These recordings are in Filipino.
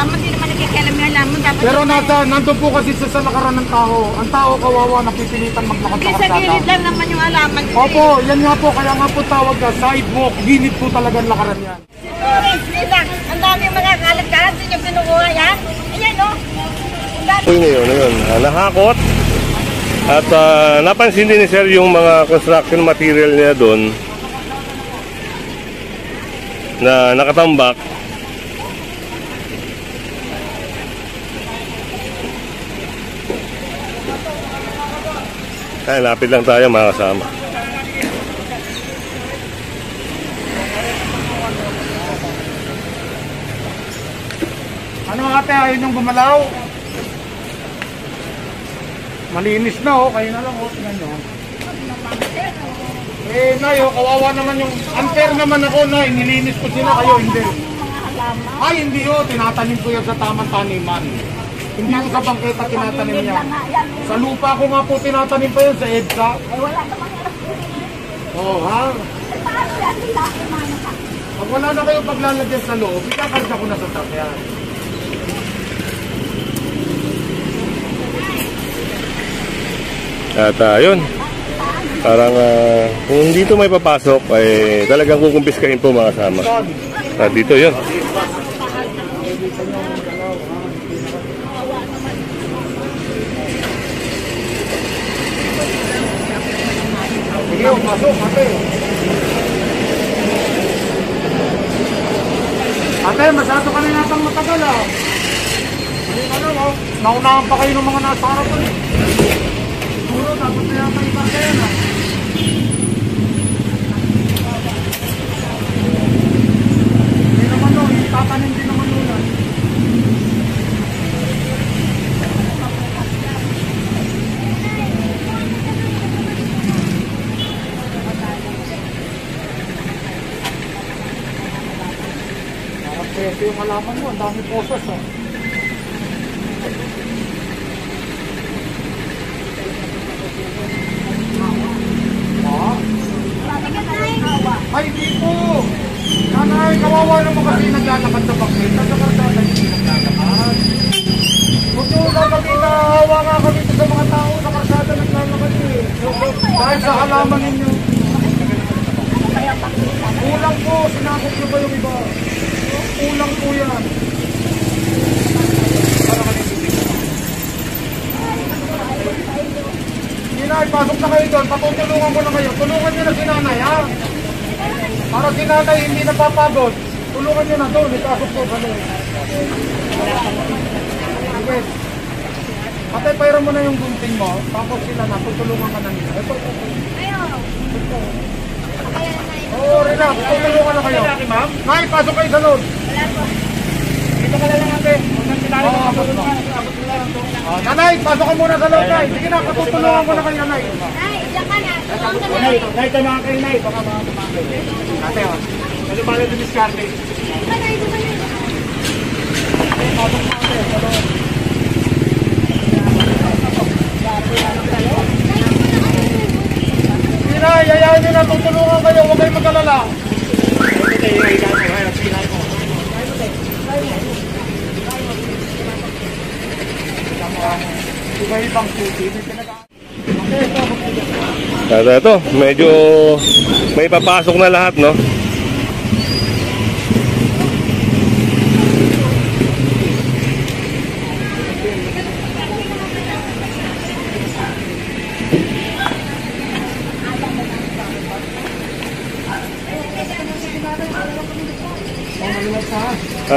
halaman, hindi naman nakikialam yung halaman. Dapat Pero nandun po kasi sa lakaran ng tao. Ang tao kawawa, napipilitan maglakad sa sa kalsada. gilid lang naman yung halaman. Opo, yan nga po, kaya nga po tawag na sidewalk. Gilid po talagang lakaran yan. Tourist nila, ang dami yung mga kalat-kalat, hindi nyo pinukuha yan. Ayan o. Ngayon, nahakot. At napansin din ni Sir yung mga construction material niya doon na nakatambak. Ay, lapit lang tayo mga kasama. Ano ate, ayaw niyong gumalaw? Malinis na oh, kayo na lang oh, tingnan nyo. Eh, Nay, oh, kawawa naman yung unfair naman ako, Nay, nilinis ko sila, kayo hindi. Ay, hindi oh, tinatanim ko yan sa tamang taniman. Hindi ko sa bangketa tinatanim yan. Sa lupa ko nga po tinatanim pa yan sa EDSA. Ay, wala naman yan. Oh, ha? Paano yan sila? Pag wala na kayo paglalagyan sa loob, ikakarga ko na sa sakyan. At yun, parang kung dito may papasok ay talagang kukumpiskahin po mga kasama. At dito yun. Sige, pasok, ate. Ate, masyado ka na natang matagal ah. Hindi ka lang oh. Naunahan pa kayo ng mga nasa harapan eh. Siguro, dapat na yata iba kayo na. Hindi naman o, tatanim din naman ulan. Parang peso yung halaman mo, ang dami posas ah. Ay, di po! Nanay, kawawa naman kasi naglalakad sa bakit. Nagkakartata hindi naglalakad. Huwag nyo nakakita, hawa nga kami sa mga tao sa karsada naglalakad eh. Dahil sa halaman ninyo. Kulang po, sinakot nyo ba yung iba? Kulang po yan. Sinay, pasok na kayo doon. Patutulungan ko na kayo. Tulungan nyo na si nanay, ha? Para si nanay hindi napapagod. Tulungan nyo na doon. Ipasok ko sa doon. Okay. Patay, pairan mo na yung gunting mo. Tapos sila na. Tutulungan ka na nila. Ito. Ito. Oo, relax. Tutulungan na kayo. Nay, pasok kayo sa loob. Dito ka na lang ate. Nanay, pasok ka muna sa loob, Nay. Sige na, patutulungan ko na kayo, Nay. Ay, diyan ka na. Tulungan ka na. Nay, tama kayo, Nay. Baka mga tumakay. Ate, o. Ano ba na dumiskarte? Ay, ito ba yun? Pasok na ate, sa loob. Sige na, yayain nyo na, tutulungan kayo. Huwag kayong mag-alala. Ito, medyo may papasok na lahat, no?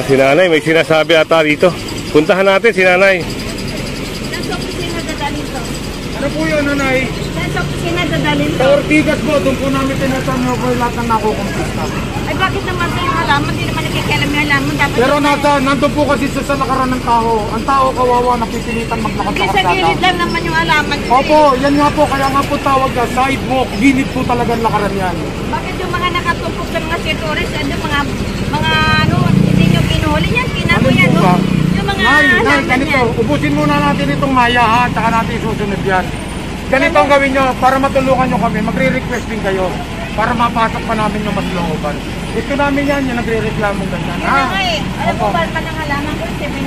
Si nanay, may sinasabi ata dito. Puntahan natin si nanay. Nasa opisina dadalhin to. Ano po yun, Nanay? Nasa opisina dadalhin to. Sa Ortigas po, doon po namin tinatanong ko lahat ng nakukumpista. Ay, bakit naman sa yung halaman? Hindi naman nakikialam yung halaman. Dapat Pero nandun po kasi sa lakaran ng tao. Ang tao kawawa, napipilitan maglakad hindi sa sa gilid kalsada. lang naman yung halaman. Opo, yan nga po, kaya nga po tawag na sidewalk. Gilid po talagang lakaran yan. Bakit yung mga nakatumpok sa mga sectores, mga ano, hindi nyo kinuhuli yan, kinamo yan, no? Yung mga Nay, halaman ganito, yan. ubusin muna natin itong maya ha, tsaka natin isusunod yan. Ganito ang gawin nyo, para matulungan nyo kami, magre-request din kayo para mapasok pa namin yung mas looban. Gusto namin yan, yung nagre-reklamo ganyan. Yan na nga eh. Alam Opo. mo ba ng halaman ko, 7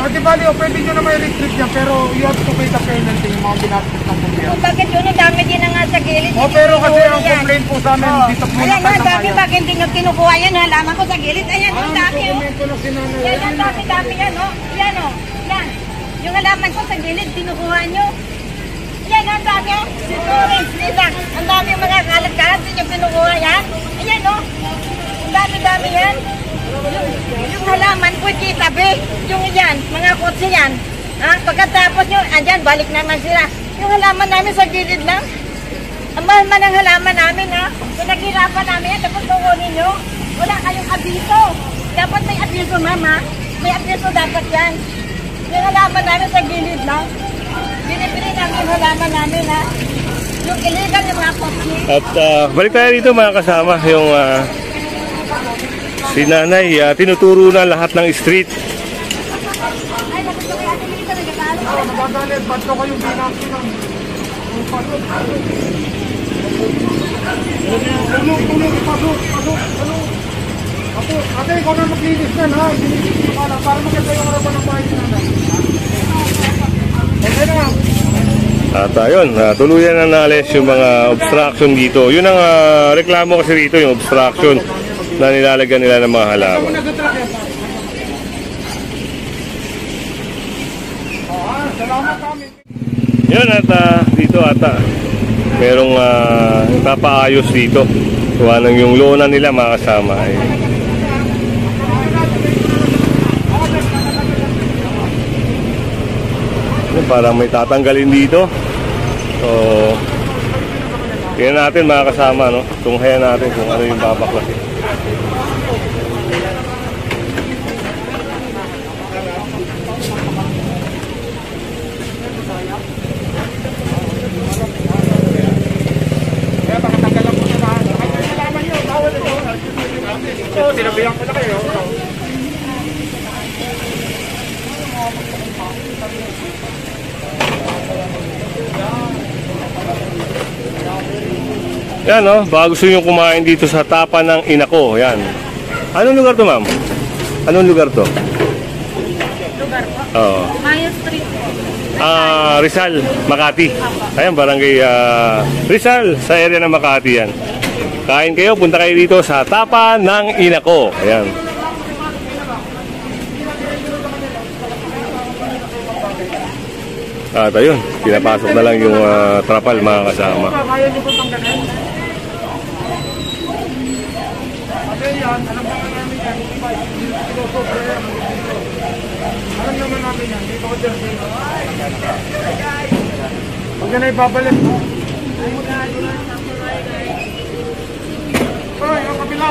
O di bali, pwede nyo na may electric yan, pero you have to pay the penalty yung mga binapos ng gobyerno. Bakit yun? Ang dami din na nga sa gilid. O pero kasi ang complaint po sa amin, dito po Ayan, na ang dami. Bakit hindi nyo kinukuha yan? Halaman ko sa gilid. Ayan, ang dami. Oh. Dokumento na sinanay. Yan, ang dami yan. Oh. Yan, oh. Yan. Yung halaman ko sa gilid, kinukuha nyo. Yan, ang dami. Si Torres, Lisak. Ang dami yung mga kalat-kalat. Hindi nyo kinukuha yan. Ayan, oh. Ang dami-dami yan. Yung halaman ko, kitabi. Yung yan, mga kotse yan. Ha? Pagkatapos nyo, andyan, balik naman sila. Yung halaman namin sa gilid lang. Ang mahal man ang halaman namin, ha? Pinaghirapan namin yan, tapos kukunin nyo. Wala kayong abiso. Dapat may abiso, mama. May abiso dapat yan. Yung halaman namin sa gilid lang. Binibili namin yung halaman namin, ha? Yung illegal yung mga kotse. At balik tayo dito mga kasama, yung si nanay, tinuturo na lahat ng street. Ay, nakita ko yung ating dito, nagkakalo. Nagagalit, ba't ko kayong binapos ng tulong, pasok. Ate, ikaw na maglinis na, ha? Hindi ka lang, para maganda yung harapan ng bahay na nanay. Okay na. At ayun, tuluyan na naalis yung mga obstruction dito. Yun ang reklamo kasi rito, yung obstruction na nilalagyan nila ng mga halaman. Salamat kami. Yun at dito ata merong napaayos dito. Kuha nang yung lona nila mga kasama. Parang may tatanggalin dito. So, tingnan natin mga kasama, no? Tunghayan natin kung ano yung babaklasin. Kaya pakatanggalan po na lahat. Ay, nalaman nyo, bawal ito. Oo, sinabihan ko na kayo. Yan, no? Baka gusto nyo kumain dito sa Tapa ng Inako. Yan. Anong lugar to, ma'am? Anong lugar to? Lugar po. Oo. Mayo Street po. Rizal, Makati. Ayan, barangay Rizal, sa area ng Makati yan. Kain kayo, punta kayo dito sa Tapa ng Inako. Ayan. At ayun, pinapasok na lang yung trapal mga kasama. Kaya nyo po tanggalin? Ate yan, alam naman namin yan. Alam naman namin yan. Dito ko dyan. Huwag na ibabalik. Ay, ang kabila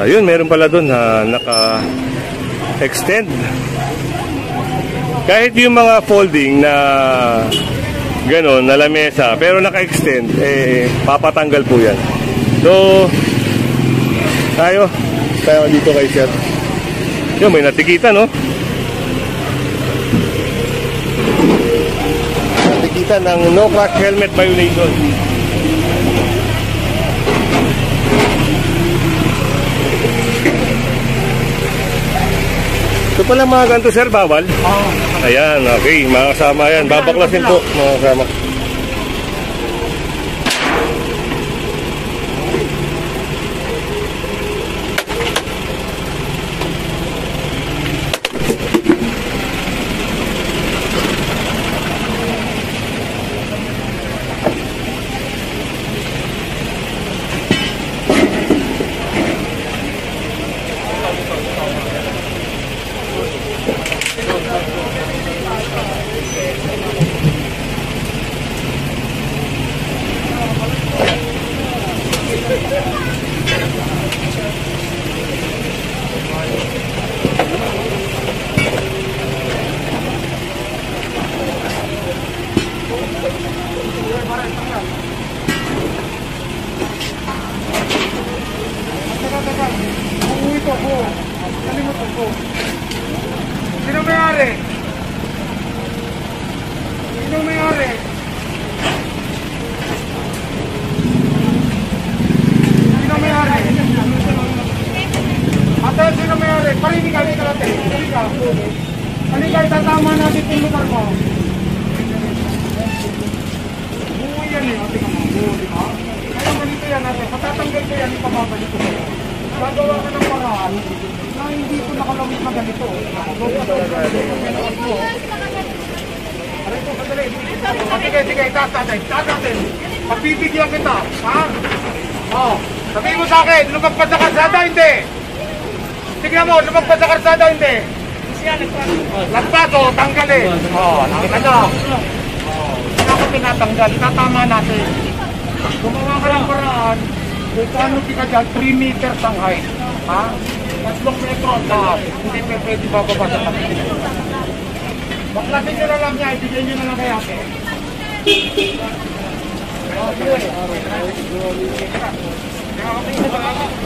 Yun, meron pala doon na naka-extend. Kahit yung mga folding na gano'n, na lamesa, pero naka-extend, papatanggal po yan. So, tayo dito kay sir. Yun, may natikita, no? Natikita ng no crack helmet violation. Ito pala mga ganito, sir, bawal? Oo. Ayan, okay, mga kasama yan. Babaklasin po, mga kasama. Uuwi ko po. Kalimutan ko. Sino may-ari? Sino may-ari? Sino may-ari? Ate, sino may-ari? Parinig ka natin. Halika, itatama natin yung lugar mo. Buo yan eh. Tingnan mo, buo, di ba? Kaya ganito yan natin. Patatanggal ko yan, ipababalik ko sa'yo. Gagawa ka ng paraan na hindi ko nakalawit na ganito. Sige, itaas natin. Pagbibigyan kita, ha? Oo. Sabihin mo sa akin, lumagpas sa karsada, hindi. Tignan mo, lumagpas sa karsada, hindi. Lagpas, o, tanggalin. Oo, nakita nyo. Hindi ako tinatanggal, itatama natin. Gumawa ka ng paraan, kung paano ka dyan, 3 meters ang height. Ha? 3 metro ang taas. Hindi pwede bababa sa tabi. Baklasin nyo na lang niya, ibigay nyo na lang kay ate.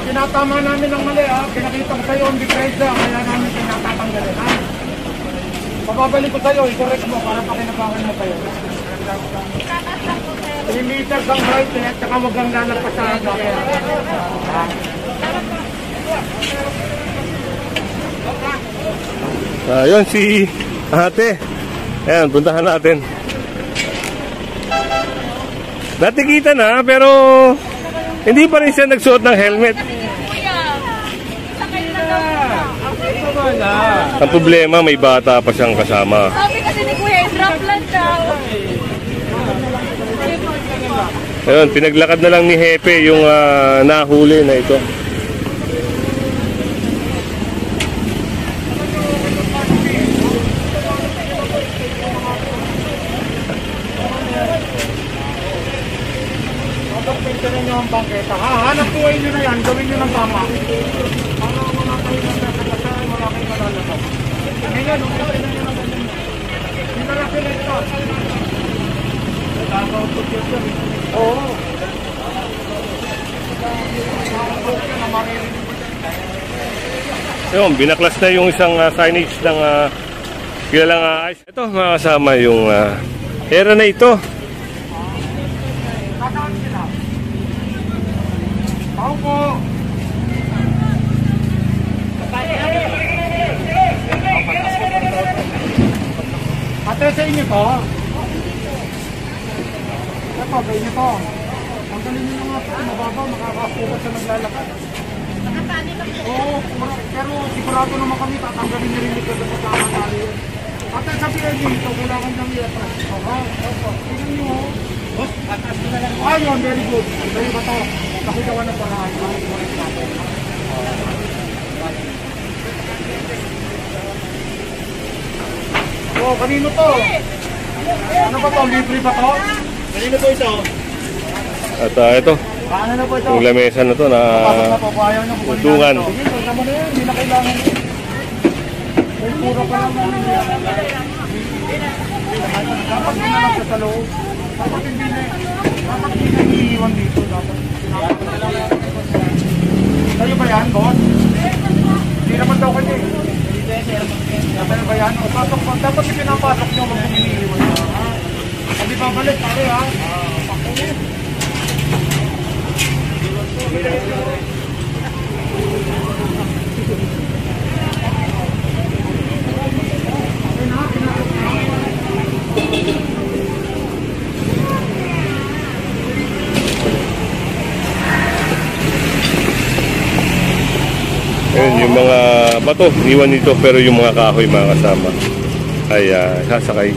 Tinatama namin ng mali, ha? Pinakita ko sa'yo ang diferensya, kaya namin tinatatanggalin, ha? Pababalik ko sa'yo, i-correct mo para pakinabangan mo sa'yo. 3 meters ang height, at saka wag ang lalagpas sa akin. Yun si ate. Ayan, puntahan natin. Natikita na, pero hindi pa rin siya nagsuot ng helmet. Ang problema, may bata pa siyang kasama. Sabi kasi ni Kuya, drop lang daw. Ayun, pinaglakad na lang ni Hepe yung nahuli na ito. Pagpintanin nyo ang bangketa. Hanap buhay nyo na yan, gawin nyo ng tama. Para wala kayo nagkakasahan, wala kayo malalakad. Ngayon, umpisa na nyo ng ganyan. Hindi na lang sila ito. Nagkakaupot yun sir. Oo. Ayun, binaklas na yung isang signage ng kilalang ice. Ito, mga kasama yung era na ito. Nasaan sila? Ako po. Ate, sa inyo to? Ito, sa inyo to. Ang galing nyo nga po, mababaw, makakapukat sa naglalakad. Oo, pero sigurado naman kami, tatanggalin nyo rin ito sa tama tayo. Ate, sabihin nyo ito, kailangan lang i-atras. Opo, tingnan nyo. Ayun, very good. Very ba ito? Nakigawa ng paraan. Oh, kanino to? Ano ba to? Libre ba to? Kanino po ito? At ito, Paano na po ito? yung lamesa na to na Pasok na po, kung ayaw nyo kukunin tungan. na ito. Sige, tama na yan, hindi na kailangan. May puro pa lang namin yan. Dapat din na lang sa loob. Dapat hindi na iiwan dito. Dapat sa'yo ba yan, boss? Hindi naman daw kanya eh. Dapat ba yan? O pasok pa. Dapat pinapasok nyo kung iniiwan nyo. Hindi pa balik, pare ha? Ayun, yung mga bato, iniwan nito, pero yung mga kahoy, mga kasama, ay sasakay.